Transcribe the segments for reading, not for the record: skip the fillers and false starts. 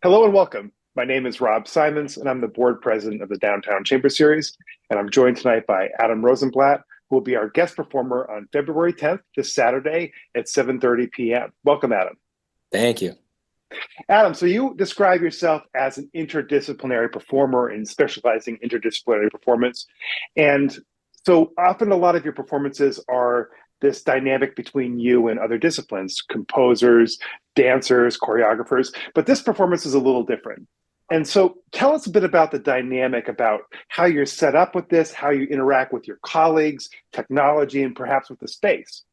Hello and welcome. My name is Rob Simonds, and I'm the board president of the Downtown Chamber Series. And I'm joined tonight by Adam Rosenblatt, who will be our guest performer on February 10th, this Saturday at 7:30 p.m. Welcome, Adam. Thank you. Adam, so you describe yourself as an interdisciplinary performer and specializing interdisciplinary performance. And so often a lot of your performances are this dynamic between you and other disciplines, composers, dancers, choreographers, but this performance is a little different. And so tell us a bit about the dynamic about how you're set up with this, how you interact with your colleagues, technology, and perhaps with the space.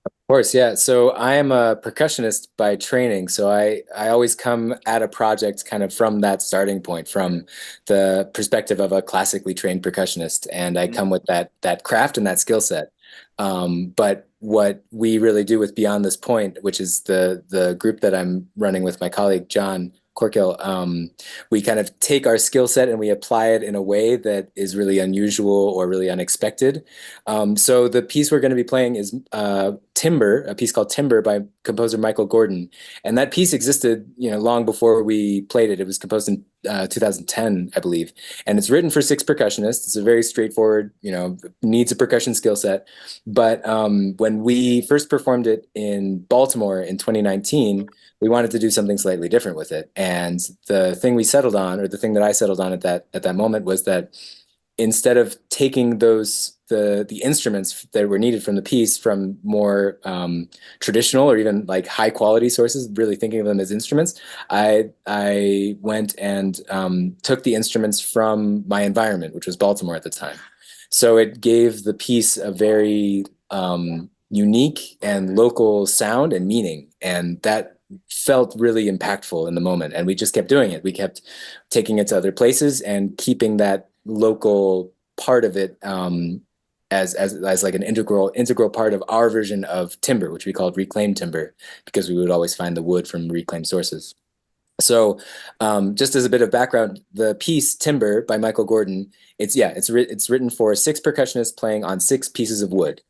Of course, yeah. So I am a percussionist by training. So I always come at a project kind of from that starting point, from the perspective of a classically trained percussionist, and I come with that craft and that skill set. But what we really do with Beyond This Point, which is the group that I'm running with my colleague John Corkill, we kind of take our skill set and we apply it in a way that is really unusual or really unexpected. So the piece we're going to be playing is Timber, a piece called Timber by composer Michael Gordon. And that piece existed, long before we played it. It was composed in 2010, I believe. And it's written for six percussionists. It's a very straightforward, needs a percussion skill set. But when we first performed it in Baltimore in 2019, we wanted to do something slightly different with it. And the thing we settled on, or the thing that I settled on at that moment, was that instead of taking the instruments that were needed from the piece from more traditional or even like high quality sources, really thinking of them as instruments, I went and took the instruments from my environment, which was Baltimore at the time. So it gave the piece a very unique and local sound and meaning, and that felt really impactful in the moment. And we just kept doing it. We kept taking it to other places and keeping that local part of it as like an integral part of our version of timber, which we called reclaimed timber, because we would always find the wood from reclaimed sources. So just as a bit of background, the piece Timber by Michael Gordon, it's written for six percussionists playing on six pieces of wood.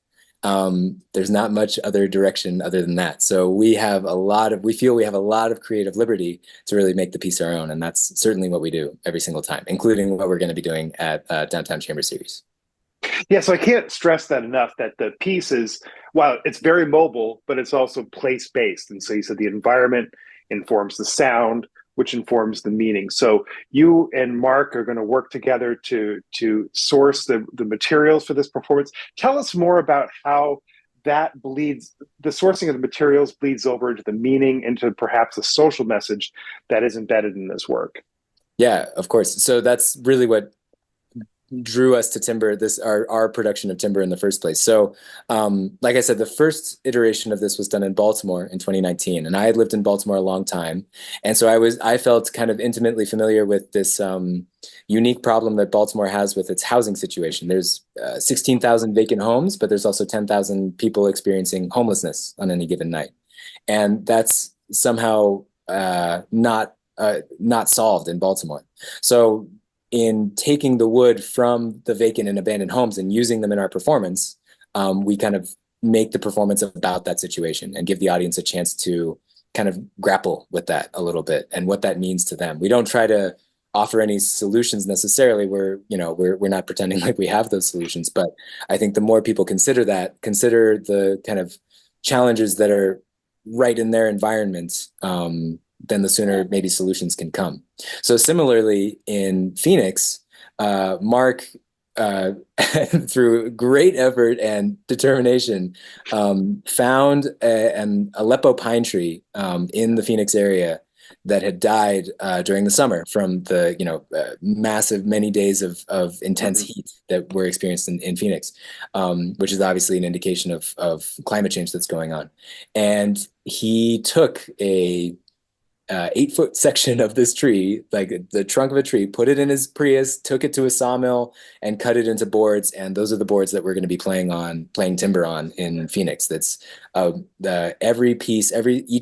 There's not much other direction other than that. So we feel we have a lot of creative liberty to really make the piece our own. And that's certainly what we do every single time, including what we're going to be doing at Downtown Chamber Series. Yeah, so I can't stress that enough that the piece is, while it's very mobile, but it's also place-based. And so you said the environment informs the sound, which informs the meaning. So you and Mark are going to work together to source the materials for this performance. Tell us more about how that bleeds, the sourcing of the materials bleeds over into the meaning, into perhaps a social message that is embedded in this work. Yeah, of course. So that's really what drew us to timber, our production of timber in the first place. So like I said, the first iteration of this was done in Baltimore in 2019, and I had lived in Baltimore a long time, and so I felt kind of intimately familiar with this unique problem that Baltimore has with its housing situation. There's 16,000 vacant homes, but there's also 10,000 people experiencing homelessness on any given night, and that's somehow not solved in Baltimore. So in taking the wood from the vacant and abandoned homes and using them in our performance, we kind of make the performance about that situation and give the audience a chance to kind of grapple with that a little bit and what that means to them. We don't try to offer any solutions necessarily. We're not pretending like we have those solutions, but I think the more people consider the kind of challenges that are right in their environment, then the sooner maybe solutions can come. So similarly in Phoenix, Mark, through great effort and determination, found an Aleppo pine tree in the Phoenix area that had died during the summer from the massive many days of intense heat that were experienced in Phoenix, which is obviously an indication of climate change that's going on. And he took a 8-foot section of this tree, like the trunk of a tree, put it in his Prius, took it to a sawmill and cut it into boards. And those are the boards that we're going to be playing timber on in Phoenix. That's each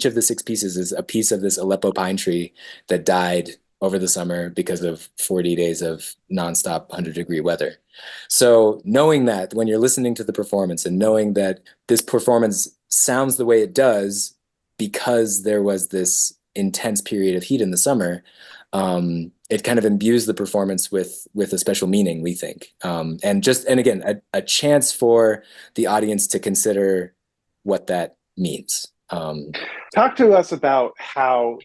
of the six pieces is a piece of this Aleppo pine tree that died over the summer because of 40 days of nonstop 100-degree weather. So knowing that when you're listening to the performance and knowing that this performance sounds the way it does because there was this intense period of heat in the summer, it kind of imbues the performance with a special meaning, we think. And again, a chance for the audience to consider what that means. Talk to us about how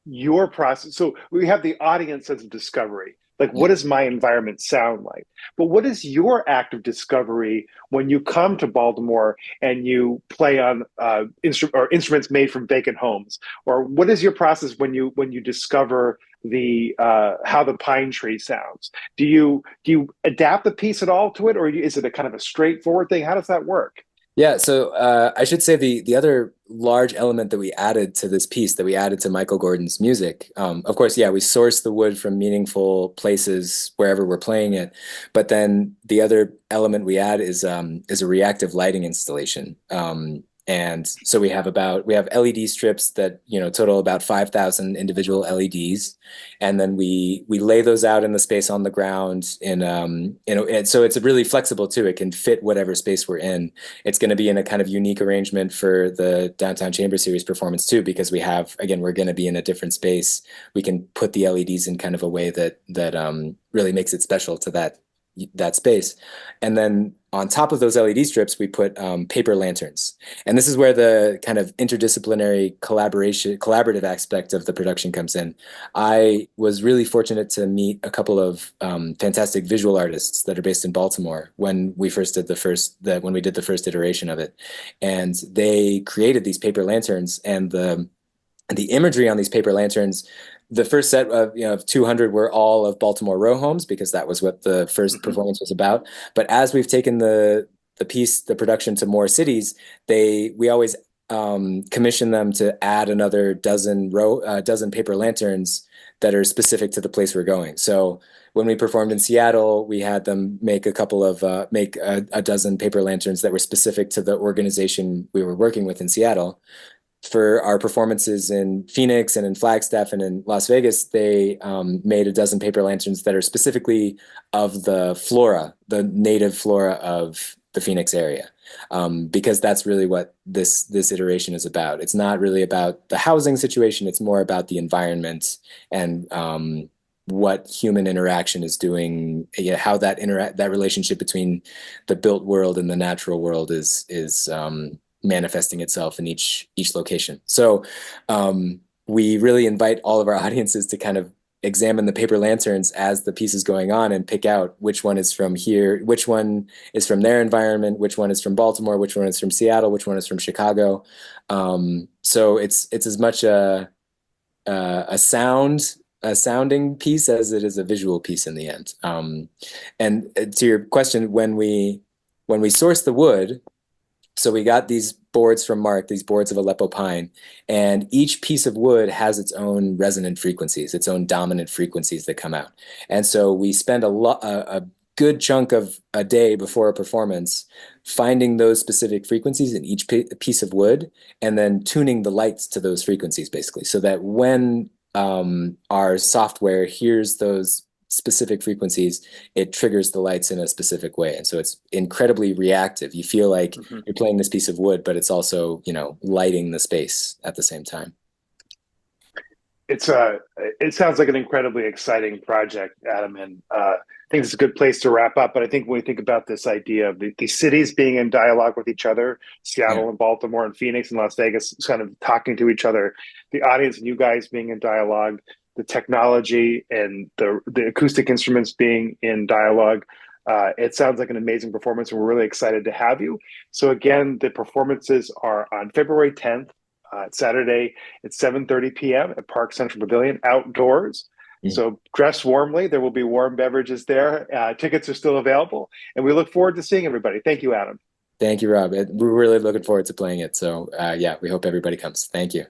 your process. So we have the audience as a discovery. Like, what Yeah. does my environment sound like? But what is your act of discovery when you come to Baltimore and you play on instruments made from vacant homes? Or what is your process when you discover the how the pine tree sounds? Do you adapt the piece at all to it, or is it a kind of a straightforward thing? How does that work? Yeah, so I should say the other large element that we added to this piece, that we added to Michael Gordon's music, of course, yeah, we source the wood from meaningful places wherever we're playing it, but then the other element we add is a reactive lighting installation. And so we have LED strips that, you know, total about 5,000 individual LEDs, and then we lay those out in the space on the ground and so it's really flexible too. It can fit whatever space we're in. It's going to be in a kind of unique arrangement for the Downtown Chamber Series performance too, because we're going to be in a different space. We can put the LEDs in kind of a way that really makes it special to that space. And then on top of those LED strips, we put paper lanterns. And this is where the kind of interdisciplinary collaborative aspect of the production comes in. I was really fortunate to meet a couple of fantastic visual artists that are based in Baltimore when we did the first iteration of it. And they created these paper lanterns, and the imagery on these paper lanterns, the first set of 200 were all of Baltimore row homes, because that was what the first Mm-hmm. performance was about. But as we've taken the production to more cities, we always commission them to add another dozen paper lanterns that are specific to the place we're going. So when we performed in Seattle, we had them make a dozen paper lanterns that were specific to the organization we were working with in Seattle. For our performances in Phoenix and in Flagstaff and in Las Vegas, they made a dozen paper lanterns that are specifically of the native flora of the Phoenix area, because that's really what this iteration is about. It's not really about the housing situation; it's more about the environment and what human interaction is doing. Yeah, how that relationship between the built world and the natural world is manifesting itself in each location. So we really invite all of our audiences to kind of examine the paper lanterns as the piece is going on and pick out which one is from here, which one is from their environment, which one is from Baltimore, which one is from Seattle, which one is from Chicago. So it's as much a sounding piece as it is a visual piece in the end. And to your question, when we source the wood, so we got these boards from Mark, these boards of Aleppo pine, and each piece of wood has its own resonant frequencies, its own dominant frequencies that come out. And so we spend a good chunk of a day before a performance finding those specific frequencies in each piece of wood, and then tuning the lights to those frequencies, basically, so that when our software hears those specific frequencies, it triggers the lights in a specific way. And so it's incredibly reactive. You feel like you're playing this piece of wood, but it's also, lighting the space at the same time. It sounds like an incredibly exciting project, Adam, and I think it's a good place to wrap up. But I think when we think about this idea of the cities being in dialogue with each other, Yeah. Seattle and Baltimore and Phoenix and Las Vegas, kind of talking to each other, the audience and you guys being in dialogue, the technology and the acoustic instruments being in dialogue, it sounds like an amazing performance, and we're really excited to have you. So again, the performances are on February 10th. Saturday at 7:30 p.m. at Park Central Pavilion, outdoors. So dress warmly. There will be warm beverages there. Tickets are still available, and we look forward to seeing everybody. Thank you, Adam. Thank you, Rob. We're really looking forward to playing it. So yeah, we hope everybody comes. Thank you.